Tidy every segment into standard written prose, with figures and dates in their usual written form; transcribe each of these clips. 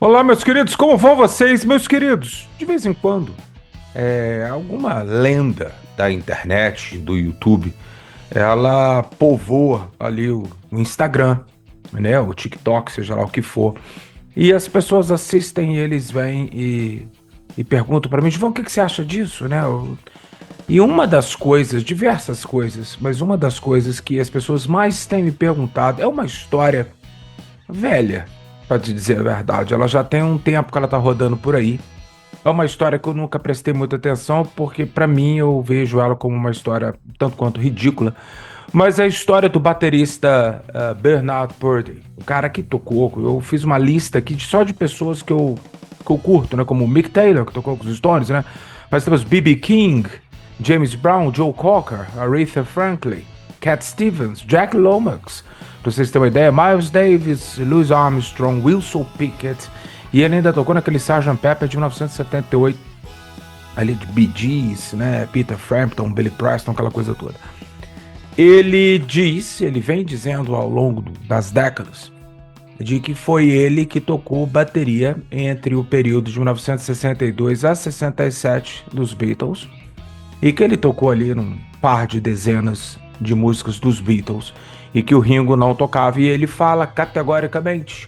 Olá, meus queridos, como vão vocês, meus queridos? De vez em quando, alguma lenda da internet, do YouTube, ela povoa ali o Instagram, né, o TikTok, seja lá o que for, e as pessoas assistem e eles vêm e perguntam para mim, João, o que que você acha disso, né? E uma das coisas, diversas coisas, mas uma das coisas que as pessoas mais têm me perguntado é uma história velha, pra te dizer a verdade. Ela já tem um tempo que ela tá rodando por aí. É uma história que eu nunca prestei muita atenção, porque pra mim eu vejo ela como uma história tanto quanto ridícula. Mas é a história do baterista Bernard Purdie, o cara que tocou. Eu fiz uma lista aqui só de pessoas que eu curto, né? Como o Mick Taylor, que tocou com os Stones, né? Mas temos B.B. King, James Brown, Joe Cocker, Aretha Franklin, Cat Stevens, Jack Lomax. Pra vocês terem uma ideia, Miles Davis, Louis Armstrong, Wilson Pickett. E ele ainda tocou naquele Sgt. Pepper de 1978, ali de Bee Gees, né? Peter Frampton, Billy Preston, aquela coisa toda. Ele vem dizendo ao longo das décadas, de que foi ele que tocou bateria entre o período de 1962 a 67 dos Beatles, e que ele tocou ali num par de dezenas de músicas dos Beatles, e que o Ringo não tocava, e ele fala categoricamente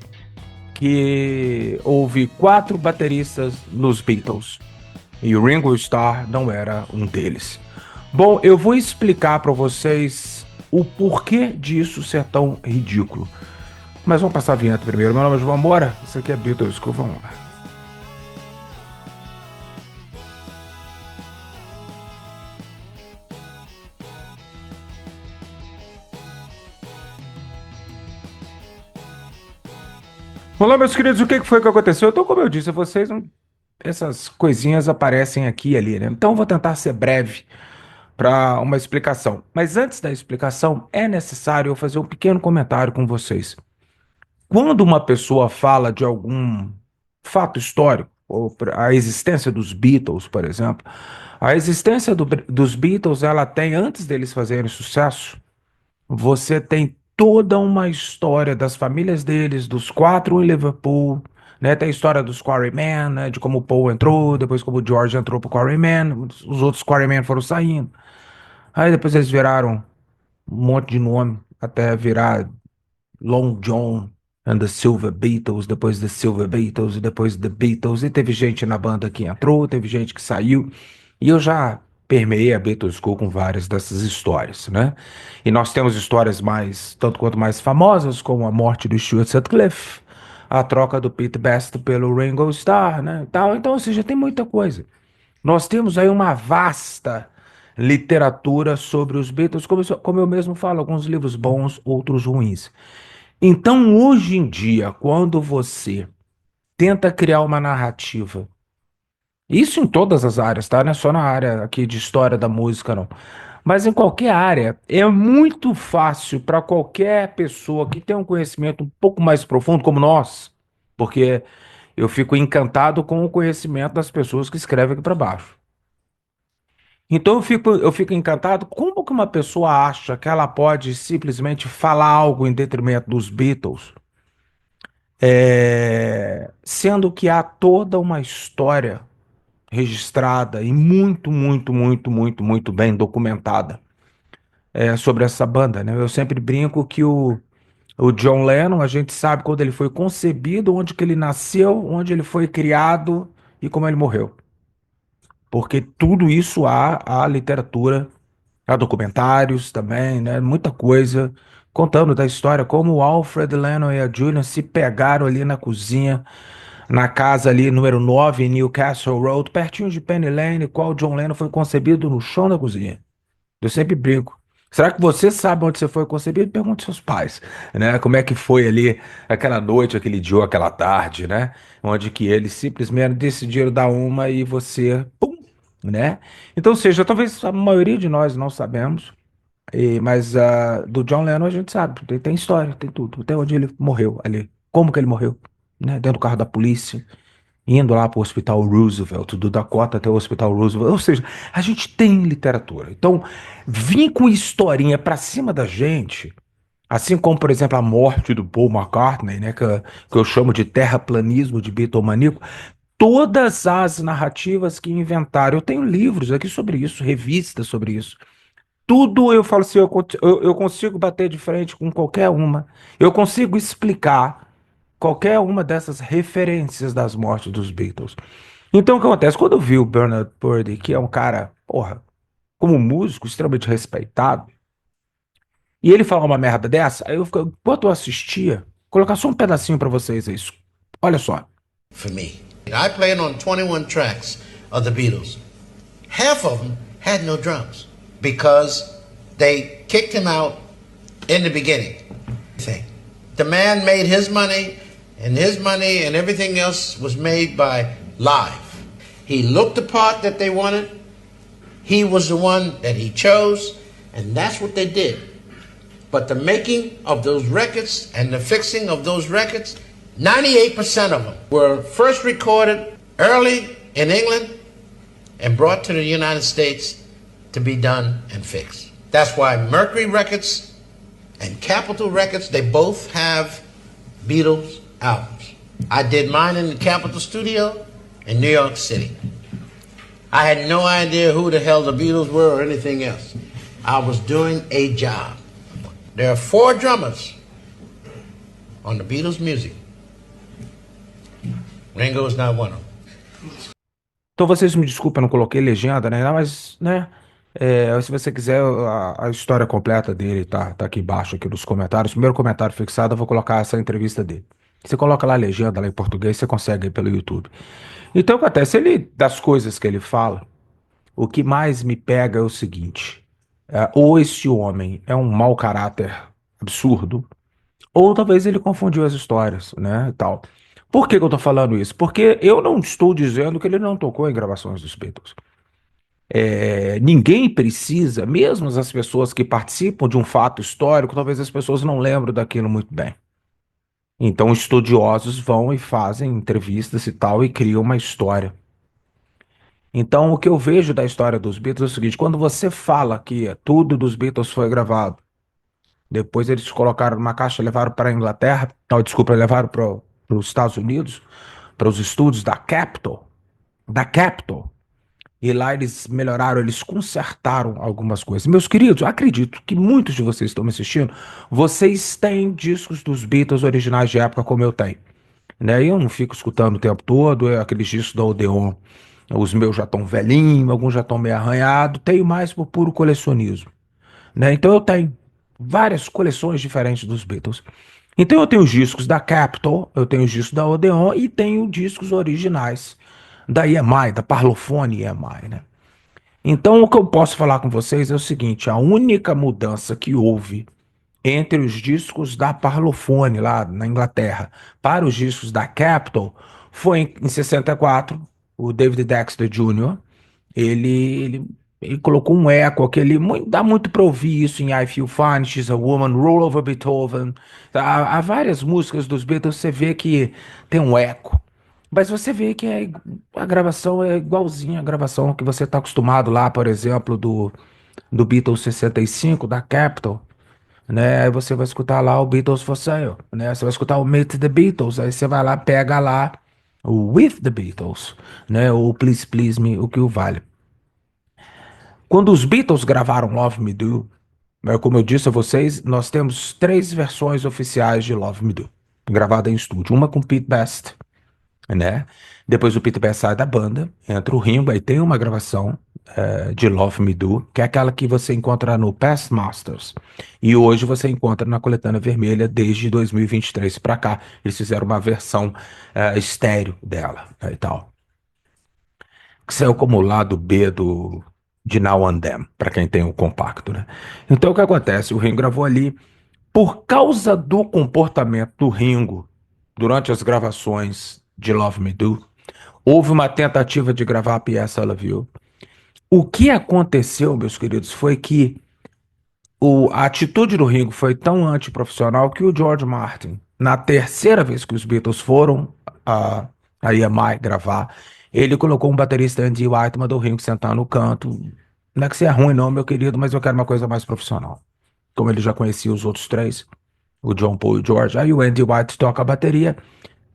que houve 4 bateristas nos Beatles, e o Ringo Starr não era um deles. Bom, eu vou explicar para vocês o porquê disso ser tão ridículo. Mas vamos passar a vinheta primeiro. Meu nome é João Moura, isso aqui é Beatles, vamos lá. Olá, meus queridos, o que foi que aconteceu? Então, como eu disse a vocês, essas coisinhas aparecem aqui e ali, né? Então, eu vou tentar ser breve para uma explicação. Mas antes da explicação, é necessário eu fazer um pequeno comentário com vocês. Quando uma pessoa fala de algum fato histórico, ou a existência dos Beatles, por exemplo, a existência dos Beatles, ela tem, antes deles fazerem sucesso, você tem toda uma história das famílias deles, dos 4 em Liverpool, né? Tem a história dos Quarrymen, né? De como o Paul entrou, depois como o George entrou pro Quarrymen, os outros Quarrymen foram saindo. Aí depois eles viraram um monte de nome, até virar Long John and the Silver Beatles, depois The Silver Beatles, e depois The Beatles, e teve gente na banda que entrou, teve gente que saiu, e eu já permeei a Beatles School com várias dessas histórias, né? E nós temos histórias mais, tanto quanto mais famosas, como a morte do Stuart Sutcliffe, a troca do Pete Best pelo Ringo Starr, né? Tal. Então, ou seja, tem muita coisa. Nós temos aí uma vasta literatura sobre os Beatles, como eu mesmo falo, alguns livros bons, outros ruins. Então, hoje em dia, quando você tenta criar uma narrativa, isso em todas as áreas, tá? Não é só na área aqui de história da música, não. Mas em qualquer área, é muito fácil para qualquer pessoa que tem um conhecimento um pouco mais profundo, como nós, porque eu fico encantado com o conhecimento das pessoas que escrevem aqui para baixo. Então eu fico encantado como que uma pessoa acha que ela pode simplesmente falar algo em detrimento dos Beatles, sendo que há toda uma história registrada e muito, muito, muito, muito, muito bem documentada sobre essa banda, né? Eu sempre brinco que o John Lennon, a gente sabe quando ele foi concebido, onde que ele nasceu, onde ele foi criado e como ele morreu. Porque tudo isso há literatura, há documentários também, né? Muita coisa contando da história, como o Alfred Lennon e a Julian se pegaram ali na cozinha, na casa ali, número 9 em Newcastle Road, pertinho de Penny Lane, qual o John Lennon foi concebido no chão da cozinha. Eu sempre brinco. Será que você sabe onde você foi concebido? Pergunte aos seus pais, né? Como é que foi ali aquela noite, aquele dia, aquela tarde, né? Onde que eles simplesmente decidiram dar uma e você, pum, né? Então, ou seja, talvez a maioria de nós não sabemos, mas do John Lennon a gente sabe, tem história, tem tudo, até onde ele morreu ali, como que ele morreu, né? Dentro do carro da polícia, indo lá para o Hospital Roosevelt, do Dakota até o Hospital Roosevelt. Ou seja, a gente tem literatura. Então, vir com historinha para cima da gente, Assim como, por exemplo, a morte do Paul McCartney, né, que eu chamo de terraplanismo de Beatlemaníaco, todas as narrativas que inventaram. Eu tenho livros aqui sobre isso, revistas sobre isso. Tudo eu falo assim, eu consigo bater de frente com qualquer uma. Eu consigo explicar qualquer uma dessas referências das mortes dos Beatles. Então, o que acontece? Quando eu vi o Bernard Purdy, que é um cara, porra, como músico, extremamente respeitado, e ele falar uma merda dessa, aí enquanto eu assistia, colocar só um pedacinho pra vocês aí. Olha só. For me, I played on 21 tracks of the Beatles. Half of them had no drums because they kicked him out in the beginning. The man made his money, and everything else was made by live. He looked the part that they wanted. He was the one that he chose, and that's what they did. But the making of those records and the fixing of those records, 98% of them were first recorded early in England and brought to the United States to be done and fixed. That's why Mercury Records and Capitol Records, they both have Beatles albums. I did mine in the Capitol Studio in New York City. I had no idea who the hell the Beatles were or anything else. I was doing a job. There are 4 drummers on the Beatles music. Ringo is not one of them. Então vocês me desculpem, eu não coloquei legenda, né? Mas, né? Se você quiser a história completa dele, tá aqui embaixo, aqui nos comentários. Primeiro comentário fixado, eu vou colocar essa entrevista dele. Você coloca lá a legenda, lá em português, você consegue aí pelo YouTube. Então, o que acontece? Das coisas que ele fala, o que mais me pega é o seguinte: ou esse homem é um mau caráter absurdo, ou talvez ele confundiu as histórias, né, e tal. Por que que eu tô falando isso? Porque eu não estou dizendo que ele não tocou em gravações dos Beatles. Ninguém precisa, mesmo as pessoas que participam de um fato histórico, talvez as pessoas não lembrem daquilo muito bem. Então, estudiosos vão e fazem entrevistas e tal e criam uma história. Então, o que eu vejo da história dos Beatles é o seguinte: quando você fala que tudo dos Beatles foi gravado, depois eles colocaram numa caixa, levaram para a Inglaterra, não, desculpa, levaram para os Estados Unidos, para os estúdios da Capitol, e lá eles melhoraram, eles consertaram algumas coisas. Meus queridos, eu acredito que muitos de vocês estão me assistindo, vocês têm discos dos Beatles originais de época como eu tenho, né? E eu não fico escutando o tempo todo, aqueles discos da Odeon. Os meus já estão velhinhos, alguns já estão meio arranhados, tenho mais por puro colecionismo, né? Então eu tenho várias coleções diferentes dos Beatles. Então eu tenho os discos da Capitol, eu tenho os discos da Odeon e tenho discos originais da EMI, da Parlophone EMI, né? Então o que eu posso falar com vocês é o seguinte: a única mudança que houve entre os discos da Parlophone lá na Inglaterra para os discos da Capitol foi em 64, o David Dexter Jr. Ele, ele, ele colocou um eco, dá muito para ouvir isso em I Feel Fine, She's a Woman, Roll Over Beethoven. Há várias músicas dos Beatles, você vê que tem um eco. Mas você vê que a gravação é igualzinha à gravação que você está acostumado lá, por exemplo, do Beatles 65, da Capitol, né? Aí você vai escutar lá o Beatles for Sale, né? Você vai escutar o Meet the Beatles, aí você vai lá, pega lá o With the Beatles, né? O Please Please Me, o que o vale. Quando os Beatles gravaram Love Me Do, como eu disse a vocês, nós temos 3 versões oficiais de Love Me Do, gravada em estúdio. Uma com Pete Best, né? Depois o Pete Best sai da banda, entra o Ringo, aí tem uma gravação de Love Me Do, que é aquela que você encontra no Past Masters. E hoje você encontra na Coletânea Vermelha desde 2023 para cá. Eles fizeram uma versão estéreo dela, né, e tal. Que saiu como lado B de Now and Then, para quem tem o compacto, né? Então o que acontece? O Ringo gravou ali. Por causa do comportamento do Ringo durante as gravações de Love Me Do, houve uma tentativa de gravar a peça I Love You. O que aconteceu, meus queridos, foi que a atitude do Ringo foi tão antiprofissional que o George Martin, na terceira vez que os Beatles foram a, a EMI gravar, ele colocou um baterista Andy White, mandou o Ringo sentar no canto. Não é que você é ruim, não, meu querido, mas eu quero uma coisa mais profissional. Como ele já conhecia os outros 3. o John Paul e o George. Aí o Andy White toca a bateria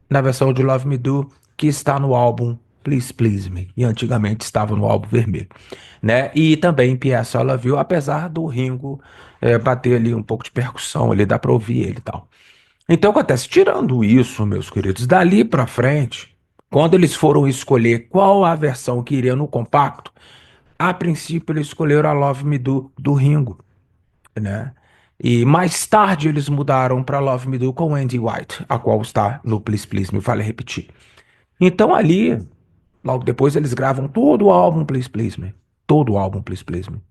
na versão de Love Me Do, que está no álbum Please Please Me, e antigamente estava no álbum vermelho, né? E também P.S. I Love You, apesar do Ringo bater ali um pouco de percussão, ali dá pra ouvir ele e tal. Então acontece, tirando isso, meus queridos, dali pra frente, quando eles foram escolher qual a versão que iria no compacto, a princípio eles escolheram a Love Me do Ringo, né? E mais tarde eles mudaram para Love Me Do com Andy White, a qual está no Please Please Me, vale repetir. Então ali, logo depois eles gravam todo o álbum Please Please Me, todo o álbum Please Please Me,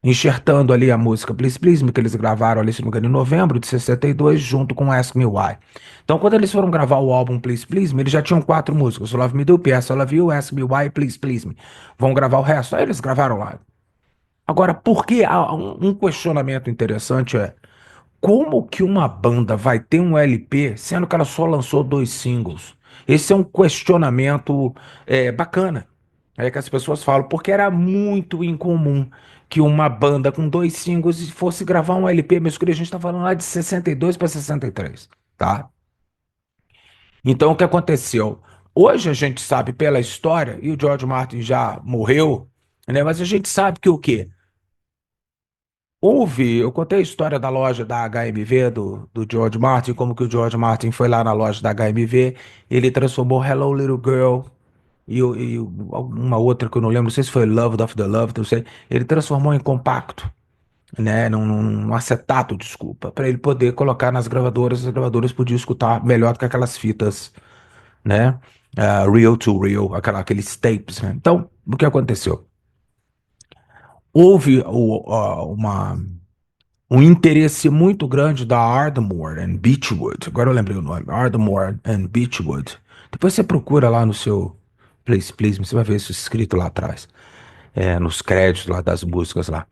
enxertando ali a música Please Please Me, que eles gravaram ali, se não me engano, em novembro de 62, junto com Ask Me Why. Então quando eles foram gravar o álbum Please Please Me, eles já tinham quatro músicas, Love Me Do, PS I Love You, Ask Me Why, Please Please Me. Vão gravar o resto. Aí eles gravaram lá. Agora, por que há um questionamento interessante é como que uma banda vai ter um LP sendo que ela só lançou dois singles? Esse é um questionamento bacana. É que as pessoas falam, porque era muito incomum que uma banda com dois singles fosse gravar um LP, mesmo que a gente está falando lá de 62 para 63, tá? Então o que aconteceu? Hoje a gente sabe pela história, e o George Martin já morreu, né? Mas a gente sabe que o quê? Eu contei a história da loja da HMV, do George Martin, como que o George Martin foi lá na loja da HMV, ele transformou Hello Little Girl uma outra que eu não lembro, não sei se foi Love of the Love, não sei, ele transformou em compacto, né, num acetato, desculpa, para ele poder colocar nas gravadoras, as gravadoras podiam escutar melhor do que aquelas fitas, né, real to real, aqueles tapes, né? Então, o que aconteceu? Houve um interesse muito grande da Ardmore and Beechwood. Agora eu lembrei o nome, Ardmore and Beechwood. Depois você procura lá no seu Please Please Me, você vai ver isso escrito lá atrás, nos créditos lá das músicas lá.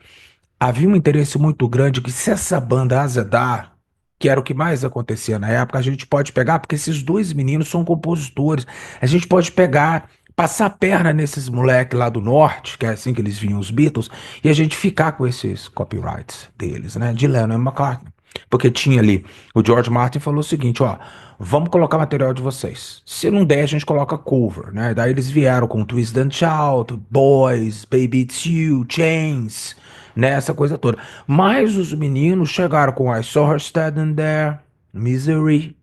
Havia um interesse muito grande que se essa banda azedar, que era o que mais acontecia na época, a gente pode pegar, porque esses dois meninos são compositores, a gente pode pegar, passar a perna nesses moleques lá do norte, que é assim que eles vinham os Beatles, e a gente ficar com esses copyrights deles, né, de Lennon e McCartney. Porque tinha ali, o George Martin falou o seguinte, ó, vamos colocar material de vocês. Se não der, a gente coloca cover, né? Daí eles vieram com Twist and Shout, Boys, Baby It's You, Chains, né? Essa coisa toda. Mas os meninos chegaram com I Saw Her Standing There, Misery,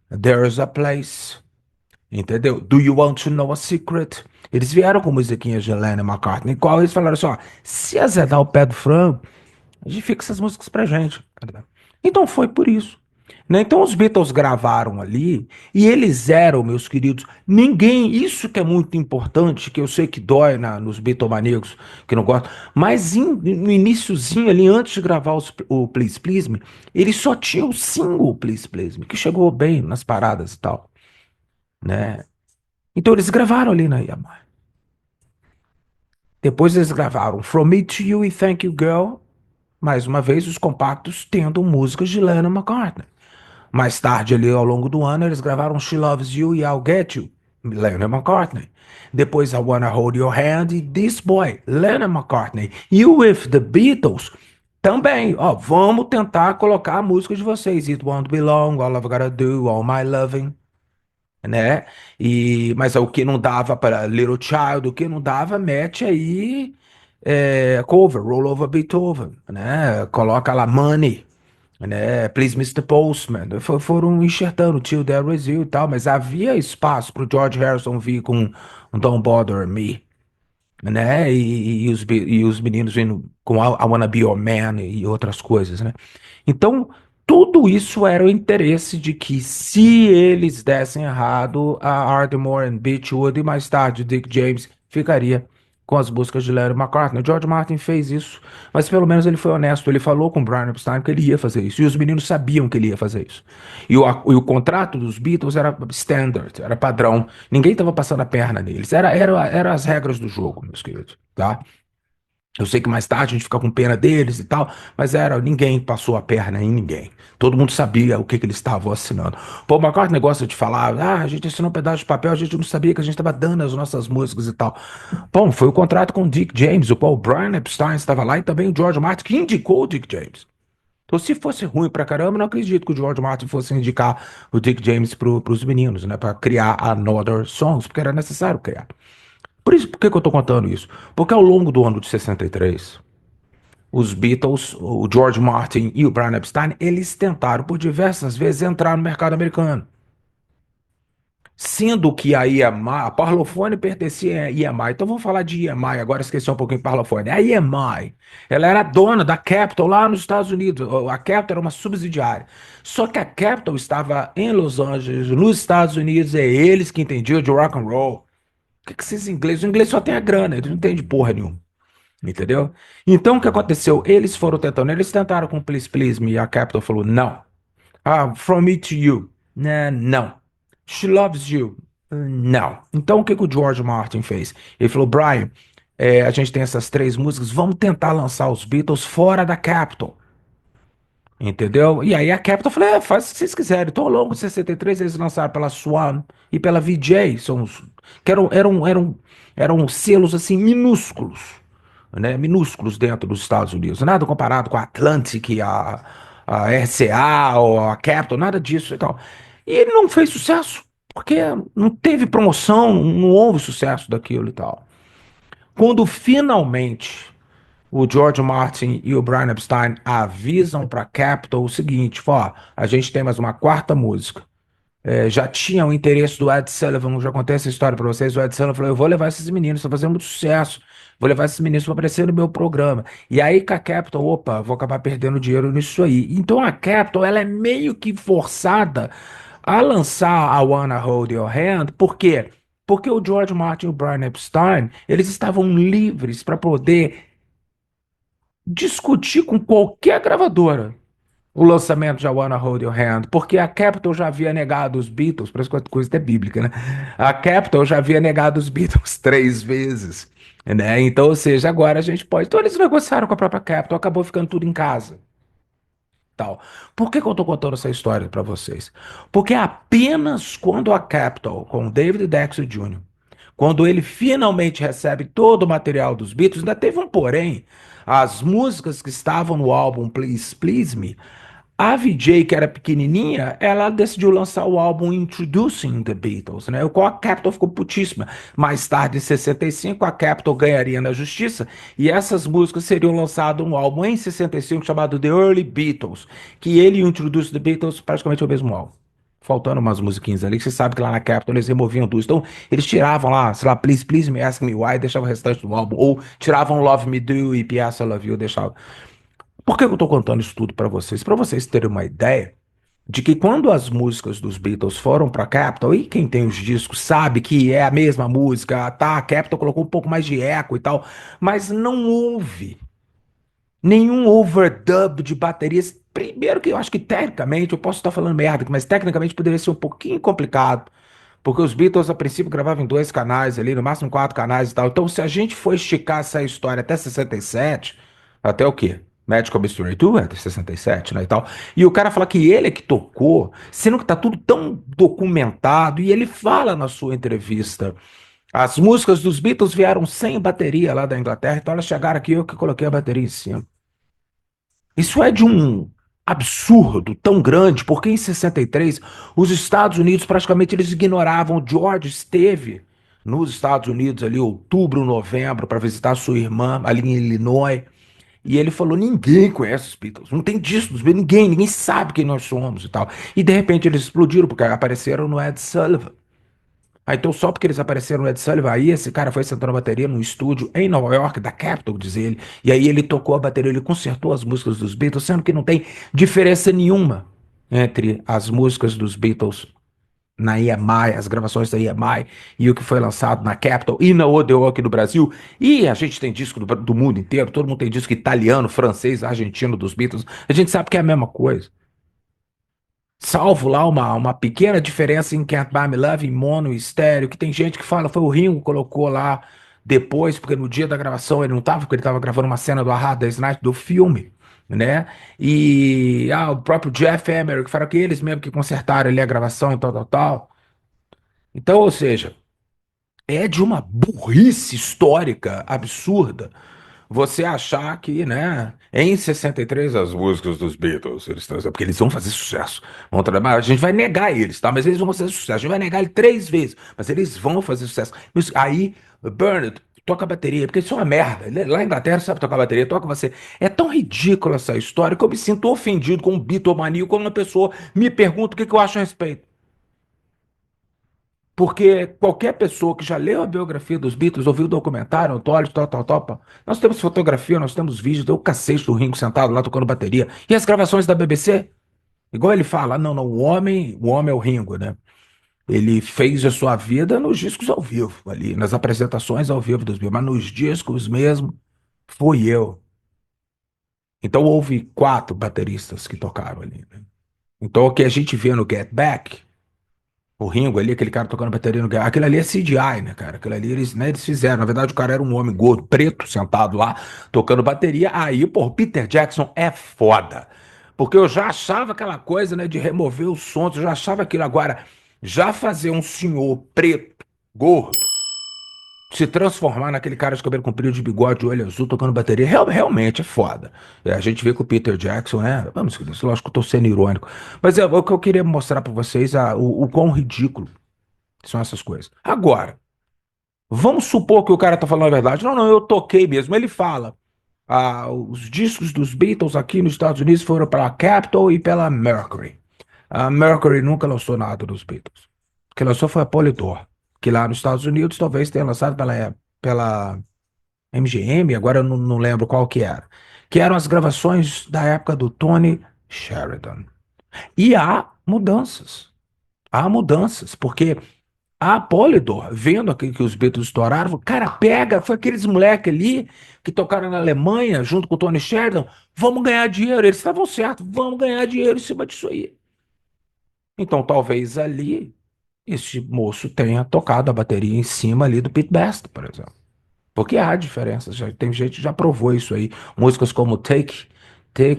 There's a Place, entendeu? Do You Want to Know a Secret? Eles vieram com musiquinhas de Lennon e McCartney, qual eles falaram assim, ó, se azedar o pé do frango, a gente fica essas músicas pra gente. Tá. Então foi por isso. Né? Então os Beatles gravaram ali e eles eram, meus queridos, ninguém, isso que é muito importante, que eu sei que dói nos Beatlemaníacos que não gostam, mas no iniciozinho ali, antes de gravar o Please Please Me, eles só tinham o single Please Please Me, que chegou bem nas paradas e tal, né? Então eles gravaram ali na Yamaha. Depois eles gravaram From Me to You e Thank You Girl, mais uma vez os compactos tendo músicas de Lennon e McCartney. Mais tarde, ali ao longo do ano, eles gravaram She Loves You e I'll Get You, Lennon e McCartney. Depois, I Wanna Hold Your Hand e This Boy, Lennon e McCartney. E With the Beatles, também, ó, vamos tentar colocar a música de vocês. It Won't Be Long, All I've Gotta Do, All My Loving, né? Mas o que não dava para Little Child, o que não dava, mete aí cover, Roll Over Beethoven, né? Coloca lá Money, né? Please Mr. Postman. Foram enxertando Till There Was You e tal, mas havia espaço para o George Harrison vir com um Don't Bother Me, né? E os meninos vindo com I Wanna Be Your Man e outras coisas, né? Então, tudo isso era o interesse de que se eles dessem errado, a Ardmore and Beechwood e mais tarde o Dick James ficaria com as buscas de Larry McCartney. O George Martin fez isso, mas pelo menos ele foi honesto. Ele falou com o Brian Epstein que ele ia fazer isso, e os meninos sabiam que ele ia fazer isso. E o contrato dos Beatles era standard, era padrão. Ninguém estava passando a perna neles. Era as regras do jogo, meus queridos, tá? Eu sei que mais tarde a gente fica com pena deles e tal, mas ninguém passou a perna em ninguém. Todo mundo sabia o que eles estavam assinando. Paul McCartney gosta de falar, a gente assinou um pedaço de papel, a gente não sabia que a gente estava dando as nossas músicas e tal. Bom, foi o contrato com o Dick James, o Paul Brian Epstein estava lá e também o George Martin, que indicou o Dick James. Então, se fosse ruim pra caramba, eu não acredito que o George Martin fosse indicar o Dick James pros meninos, né? Pra criar Another Songs, porque era necessário criar. Por isso, por que que eu tô contando isso? Porque ao longo do ano de 63, os Beatles, o George Martin e o Brian Epstein, eles tentaram por diversas vezes entrar no mercado americano. Sendo que a EMI, a Parlophone pertencia à EMI. Então vamos falar de EMI, agora esqueci um pouquinho de Parlophone. A EMI, ela era dona da Capitol lá nos Estados Unidos. A Capitol era uma subsidiária. Só que a Capitol estava em Los Angeles, nos Estados Unidos, é eles que entendiam de rock and roll. O que que esses ingleses? O inglês só tem a grana, eles não entendem porra nenhuma. Entendeu? Então o que aconteceu? Eles foram tentando, eles tentaram com Please Please Me, a Capitol falou não. Ah, From Me to You. Né, não. She Loves You. Não. Então o que que o George Martin fez? Ele falou, Brian, a gente tem essas três músicas, vamos tentar lançar os Beatles fora da Capitol. Entendeu? E aí a Capitol falou, faz o que vocês quiserem. Então ao longo de 63 eles lançaram pela Swan e pela VJ, que eram selos assim minúsculos, né? Minúsculos dentro dos Estados Unidos. Nada comparado com a Atlantic, a RCA ou a Capitol, nada disso e tal. E ele não fez sucesso, porque não teve promoção, não houve sucesso daquilo e tal. Quando finalmente o George Martin e o Brian Epstein avisam para Capitol o seguinte: ó, a gente tem mais uma quarta música. Já tinha o interesse do Ed Sullivan, eu já contei essa história para vocês. O Ed Sullivan falou: eu vou levar esses meninos, estão fazendo muito sucesso. Vou levar esses meninos para aparecer no meu programa. E aí, com a Capitol, opa, vou acabar perdendo dinheiro nisso aí. Então a Capitol, ela é meio que forçada a lançar a Wanna Hold Your Hand, por quê? Porque o George Martin e o Brian Epstein, eles estavam livres para poder discutir com qualquer gravadora o lançamento de I Wanna Hold Your Hand, porque a Capitol já havia negado os Beatles, parece que coisa até bíblica, né? A Capitol já havia negado os Beatles três vezes, né? Então, ou seja, agora a gente pode. Então eles negociaram com a própria Capitol, acabou ficando tudo em casa. Tal. Por que que eu tô contando essa história para vocês? Porque apenas quando a Capitol, com o David Dexter Jr., quando ele finalmente recebe todo o material dos Beatles, ainda teve um porém, as músicas que estavam no álbum Please Please Me, a VJ, que era pequenininha, ela decidiu lançar o álbum Introducing the Beatles, né? O qual a Capitol ficou putíssima. Mais tarde, em 65, a Capitol ganharia na justiça e essas músicas seriam lançadas um álbum em 65 chamado The Early Beatles, que ele e o Introducing the Beatles praticamente é o mesmo álbum. Faltando umas musiquinhas ali, que você sabe que lá na Capitol eles removiam duas. Então, eles tiravam lá, sei lá, Please Please Me, Ask Me Why, deixavam o restante do álbum. Ou tiravam Love Me Do e P.S. I Love You, deixavam. Por que eu estou contando isso tudo para vocês? Para vocês terem uma ideia de que quando as músicas dos Beatles foram para Capitol, e quem tem os discos sabe que é a mesma música, tá? A Capitol colocou um pouco mais de eco e tal, mas não houve nenhum overdub de baterias. Primeiro que eu acho que tecnicamente, eu posso estar falando merda, mas tecnicamente poderia ser um pouquinho complicado, porque os Beatles a princípio gravavam em dois canais ali, no máximo quatro canais e tal. Então, se a gente for esticar essa história até 67, até o quê? Magical Mystery Tour é de 67, né, e tal. E o cara fala que ele é que tocou, sendo que tá tudo tão documentado, e ele fala na sua entrevista. As músicas dos Beatles vieram sem bateria lá da Inglaterra, então elas chegaram aqui, eu que coloquei a bateria em cima. Isso é de um absurdo tão grande, porque em 63 os Estados Unidos praticamente eles ignoravam. George esteve nos Estados Unidos ali outubro, novembro para visitar sua irmã ali em Illinois, e ele falou: ninguém conhece os Beatles, não tem disco dos Beatles, ninguém sabe quem nós somos e tal. E de repente eles explodiram porque apareceram no Ed Sullivan. Então, só porque eles apareceram no Ed Sullivan, aí esse cara foi sentando a bateria num estúdio em Nova York, da Capitol, diz ele. E aí ele tocou a bateria, ele consertou as músicas dos Beatles, sendo que não tem diferença nenhuma entre as músicas dos Beatles na EMI, as gravações da EMI, e o que foi lançado na Capitol e na Odeon aqui no Brasil. E a gente tem disco do mundo inteiro, todo mundo tem disco italiano, francês, argentino dos Beatles. A gente sabe que é a mesma coisa. Salvo lá uma pequena diferença em Can't Buy Me Love em mono e estéreo, que tem gente que fala foi o Ringo que colocou lá depois, porque no dia da gravação ele não estava, porque ele estava gravando uma cena do A Hard Day's Night do filme, né? E o próprio Jeff Emerick fala que eles mesmo que consertaram ali a gravação e tal, tal, tal. Então, ou seja, é de uma burrice histórica absurda você achar que, né, em 63 as músicas dos Beatles, eles estão, porque eles vão fazer sucesso. Vão trabalhar, a gente vai negar eles, tá? Mas eles vão fazer sucesso. A gente vai negar ele 3 vezes, mas eles vão fazer sucesso. Aí, Bernard, toca a bateria, porque isso é uma merda. Lá na Inglaterra sabe tocar bateria, toca você. É tão ridícula essa história que eu me sinto ofendido com um bitomania quando uma pessoa me pergunta o que que eu acho a respeito. Porque qualquer pessoa que já leu a biografia dos Beatles, ouviu o documentário, Antólogos, tal, pá. Nós temos fotografia, nós temos vídeos, deu o cacete do Ringo sentado lá tocando bateria. E as gravações da BBC? Igual ele fala, não, não, o homem é o Ringo, né? Ele fez a sua vida nos discos ao vivo, ali, nas apresentações ao vivo dos Beatles, mas nos discos mesmo, fui eu. Então houve 4 bateristas que tocaram ali, né? Então o que a gente vê no Get Back. O Ringo ali, aquele cara tocando bateria no. Aquele ali é CGI, né, cara? Aquele ali eles, né, eles fizeram. Na verdade, o cara era um homem gordo, preto, sentado lá, tocando bateria. Aí, pô, o Peter Jackson é foda. Porque eu já achava aquela coisa, né, de remover os sons, eu já achava aquilo. Agora, já fazer um senhor preto, gordo, se transformar naquele cara de cabelo comprido, de bigode, de olho azul, tocando bateria, realmente é foda. A gente vê que o Peter Jackson, né? Vamos, lógico que eu tô sendo irônico. Mas é o que eu queria mostrar pra vocês, o quão ridículo são essas coisas. Agora, vamos supor que o cara tá falando a verdade. Não, não, eu toquei mesmo. Ele fala, os discos dos Beatles aqui nos Estados Unidos foram pela Capitol e pela Mercury. A Mercury nunca lançou nada dos Beatles. O que lançou foi a Polydor, que lá nos Estados Unidos talvez tenha lançado pela MGM, agora eu não lembro qual que era. Que eram as gravações da época do Tony Sheridan. E há mudanças, porque a Polydor, vendo aquilo que os Beatles estouraram, falou, cara, pega, foi aqueles moleques ali que tocaram na Alemanha junto com o Tony Sheridan, vamos ganhar dinheiro. Eles estavam certos, vamos ganhar dinheiro em cima disso aí. Então talvez ali esse moço tenha tocado a bateria em cima ali do Pete Best, por exemplo. Porque há diferenças, já tem gente que já provou isso aí. Músicas como Take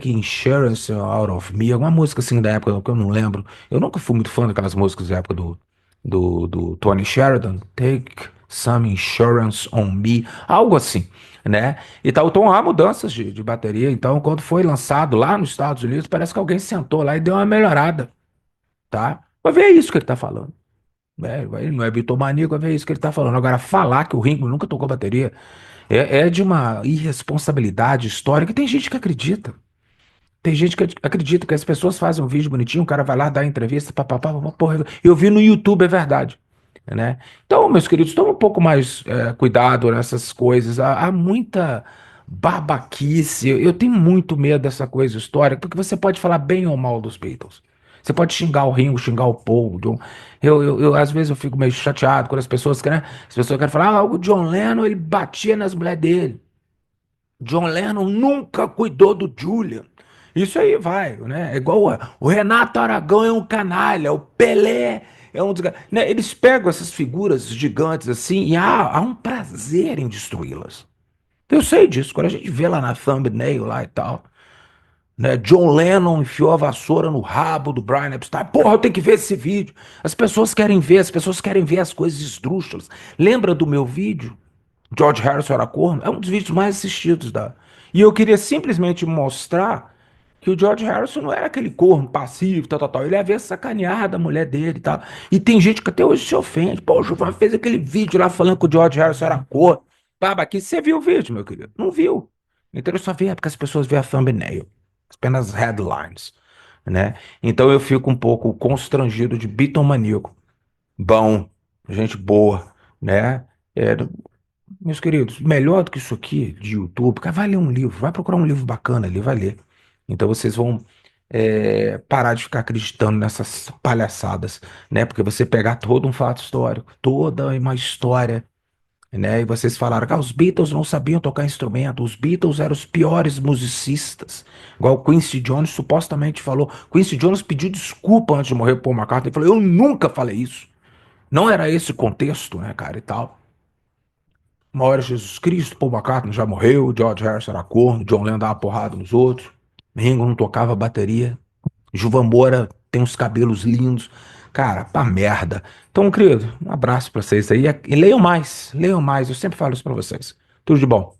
Insurance Out of Me, alguma música assim da época que eu não lembro. Eu nunca fui muito fã daquelas músicas da época do Tony Sheridan. Take Some Insurance on Me, algo assim, né? E tal, então há mudanças de bateria. Então, quando foi lançado lá nos Estados Unidos, parece que alguém sentou lá e deu uma melhorada, tá? Vai ver isso que ele tá falando. Né? Ele não é bitomaníaco, vai ver isso que ele tá falando. Agora, falar que o Ringo nunca tocou bateria. É de uma irresponsabilidade histórica. Tem gente que acredita. Tem gente que acredita que as pessoas fazem um vídeo bonitinho, o cara vai lá dar entrevista, papapá, porra. Eu vi no YouTube, é verdade. Né? Então, meus queridos, tome um pouco mais cuidado nessas coisas. Há muita babaquice. Eu tenho muito medo dessa coisa histórica, porque você pode falar bem ou mal dos Beatles. Você pode xingar o Ringo, xingar o Paul, o John. Às vezes eu fico meio chateado quando as pessoas querem falar, o John Lennon, ele batia nas mulheres dele. John Lennon nunca cuidou do Julian. Isso aí vai, né? É igual o Renato Aragão é um canalha, o Pelé é um né? Eles pegam essas figuras gigantes assim e há um prazer em destruí-las. Eu sei disso, quando a gente vê lá na thumbnail lá e tal, né? John Lennon enfiou a vassoura no rabo do Brian Epstein. Porra, eu tenho que ver esse vídeo. As pessoas querem ver as coisas esdrúxulas. Lembra do meu vídeo? George Harrison era corno? É um dos vídeos mais assistidos da. E eu queria simplesmente mostrar que o George Harrison não era aquele corno passivo, tal, tal, tal. Ele havia sacaneado a mulher dele e tal. E tem gente que até hoje se ofende. Pô, o Gilvan fez aquele vídeo lá falando que o George Harrison era corno. Baba, aqui você viu o vídeo, meu querido? Não viu. Então eu só vi é porque as pessoas veem a thumbnail, apenas headlines, né? Então eu fico um pouco constrangido de bitomaníaco. Bom, gente boa, né? É, meus queridos, melhor do que isso aqui de YouTube, cara, vai ler um livro, vai procurar um livro bacana ali, vai ler. Então vocês vão parar de ficar acreditando nessas palhaçadas, né? Porque você pegar todo um fato histórico, toda uma história, né? E vocês falaram que os Beatles não sabiam tocar instrumento, os Beatles eram os piores musicistas. Igual o Quincy Jones supostamente falou. Quincy Jones pediu desculpa antes de morrer por Paul McCartney. Ele falou: eu nunca falei isso. Não era esse o contexto, né, cara, e tal. Uma hora Jesus Cristo, Paul McCartney já morreu, George Harrison era corno, John Lennon dava porrada nos outros, Ringo não tocava bateria, Gilvan Moura tem uns cabelos lindos. Cara, pra merda. Então, querido, um abraço pra vocês aí e leiam mais, eu sempre falo isso pra vocês. Tudo de bom.